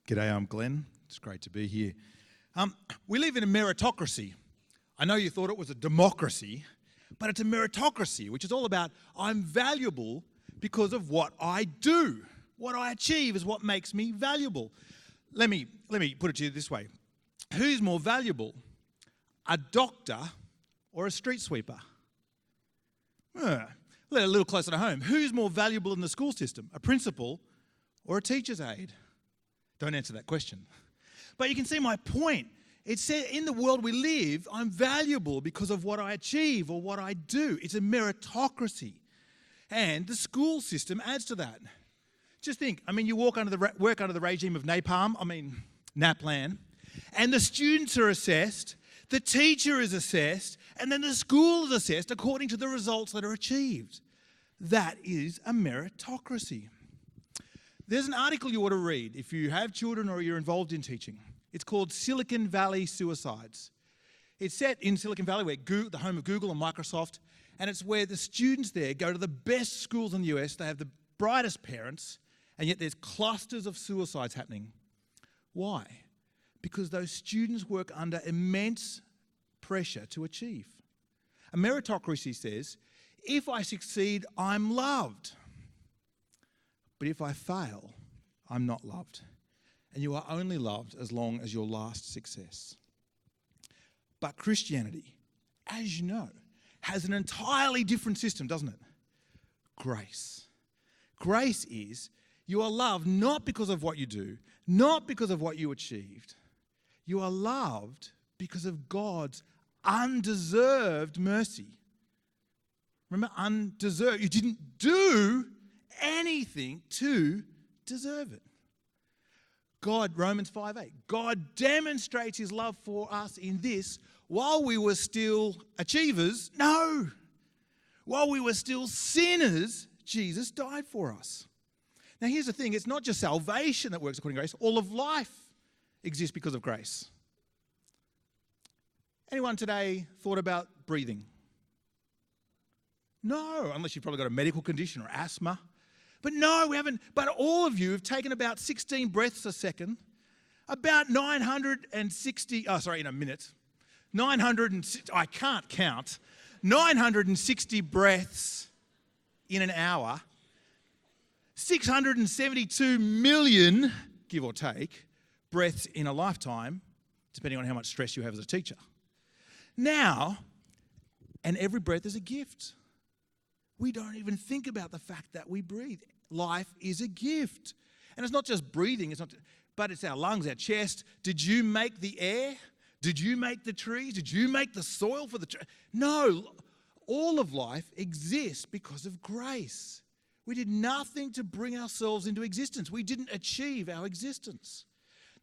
G'day, I'm Glenn. It's great to be here. We live in a meritocracy. I know you thought it was a democracy, but it's a meritocracy, which is all about I'm valuable because of what I do. What I achieve is what makes me valuable. Let me put it to you this way. Who's more valuable, a doctor or a street sweeper? A little closer to home. Who's more valuable in the school system, a principal or a teacher's aide? Don't answer that question. But you can see my point. It said in the world we live, I'm valuable because of what I achieve or what I do. It's a meritocracy. And the school system adds to that. Just think, you work under the regime of NAPLAN, and the students are assessed, the teacher is assessed, and then the school is assessed according to the results that are achieved. That is a meritocracy. There's an article you ought to read if you have children or you're involved in teaching. It's called Silicon Valley Suicides. It's set in Silicon Valley, where the home of Google and Microsoft, and it's where the students there go to the best schools in the US. They have the brightest parents, and yet there's clusters of suicides happening. Why? Because those students work under immense pressure to achieve. A meritocracy says, if I succeed, I'm loved. But if I fail, I'm not loved. And you are only loved as long as your last success. But Christianity, as you know, has an entirely different system, doesn't it? Grace. Grace is you are loved not because of what you do, not because of what you achieved. You are loved because of God's undeserved mercy. Remember, undeserved. You didn't do anything to deserve it. Romans 5:8, God demonstrates his love for us in this, while we were still achievers, while we were still sinners, Jesus died for us. Now here's the thing, it's not just salvation that works according to grace, all of life exists because of grace. Anyone today thought about breathing? No, unless you've probably got a medical condition or asthma. But no, we haven't. But all of you have taken about 16 breaths a second, about 960, in a minute. 960 breaths in an hour, 672 million, give or take, breaths in a lifetime, depending on how much stress you have as a teacher. Now, and every breath is a gift. We don't even think about the fact that we breathe. Life is a gift. And it's not just breathing, but it's our lungs, our chest. Did you make the air? Did you make the trees? Did you make the soil for the trees? No, all of life exists because of grace. We did nothing to bring ourselves into existence. We didn't achieve our existence.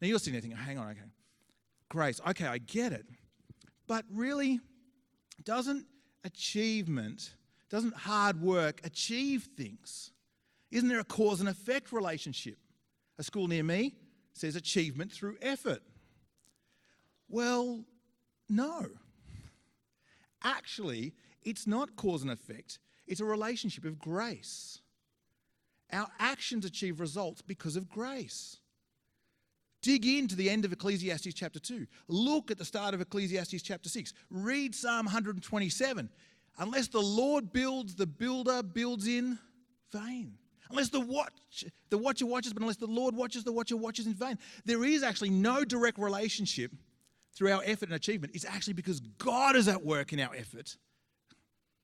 Now you're sitting there thinking, hang on, okay. Grace, okay, I get it. But really, doesn't hard work achieve things? Isn't there a cause and effect relationship? A school near me says achievement through effort. Well, no. Actually, it's not cause and effect. It's a relationship of grace. Our actions achieve results because of grace. Dig into the end of Ecclesiastes chapter 2. Look at the start of Ecclesiastes chapter 6. Read Psalm 127. Unless the Lord builds, the builder builds in vain. Unless the watcher watches, but unless the Lord watches, the watcher watches in vain. There is actually no direct relationship through our effort and achievement. It's actually because God is at work in our effort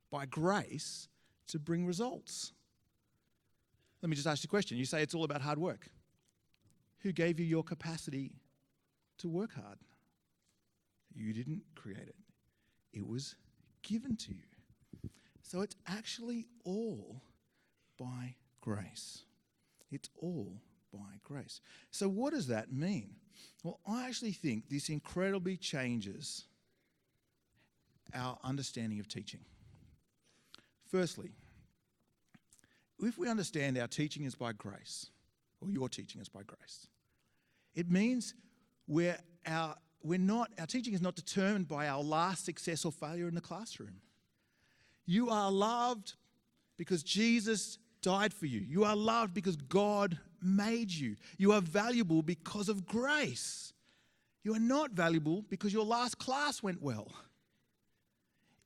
by grace to bring results. Let me just ask you a question. You say it's all about hard work. Who gave you your capacity to work hard? You didn't create it. It was given to you. So it's actually all by grace. It's all by grace. So what does that mean? Well, I actually think this incredibly changes our understanding of teaching. Firstly, if we understand our teaching is by grace, or your teaching is by grace, it means our teaching is not determined by our last success or failure in the classroom. You are loved because Jesus died for you. You are loved because God made you. You are valuable because of grace. You are not valuable because your last class went well.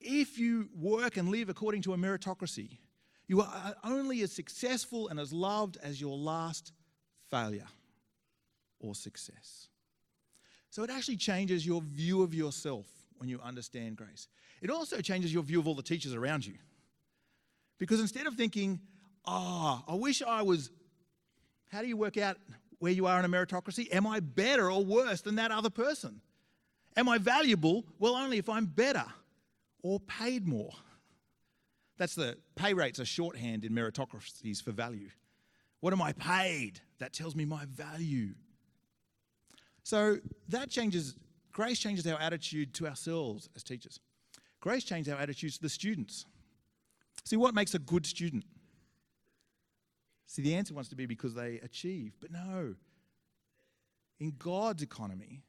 If you work and live according to a meritocracy, you are only as successful and as loved as your last failure or success. So it actually changes your view of yourself when you understand grace. It also changes your view of all the teachers around you. Because instead of thinking, I wish I was, how do you work out where you are in a meritocracy? Am I better or worse than that other person? Am I valuable? Well, only if I'm better or paid more. That's the pay rates are shorthand in meritocracies for value. What am I paid? That tells me my value. So grace changes our attitude to ourselves as teachers. Grace changes our attitudes to the students. See, what makes a good student? See, the answer wants to be because they achieve, but no. In God's economy,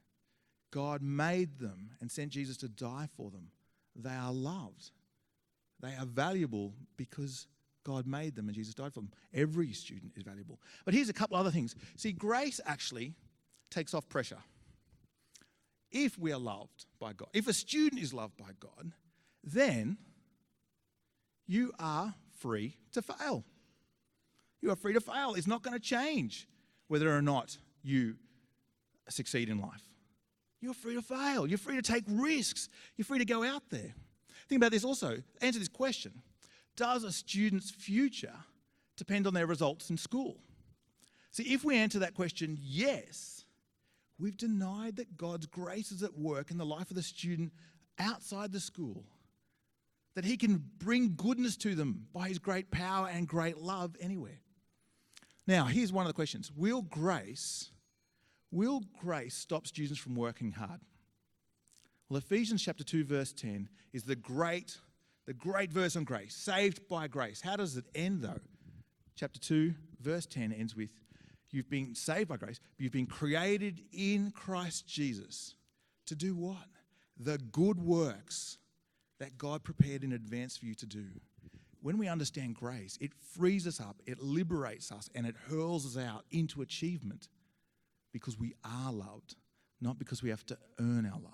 God made them and sent Jesus to die for them. They are loved. They are valuable because God made them and Jesus died for them. Every student is valuable. But here's a couple other things. See, grace actually takes off pressure. If we are loved by God, if a student is loved by God, then you are free to fail. You are free to fail. It's not going to change whether or not you succeed in life. You're free to fail. You're free to take risks. You're free to go out there. Think about this also. Answer this question. Does a student's future depend on their results in school? See, if we answer that question, yes, we've denied that God's grace is at work in the life of the student outside the school, that he can bring goodness to them by his great power and great love anywhere. Now, here's one of the questions. Will grace stop students from working hard? Well, Ephesians chapter 2, verse 10 is the great verse on grace, saved by grace. How does it end, though? Chapter 2, verse 10 ends with, you've been saved by grace, but you've been created in Christ Jesus to do what? The good works that God prepared in advance for you to do. When we understand grace, it frees us up, it liberates us, and it hurls us out into achievement because we are loved, not because we have to earn our love.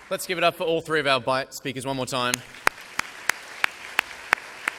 Let's give it up for all three of our Bite speakers one more time.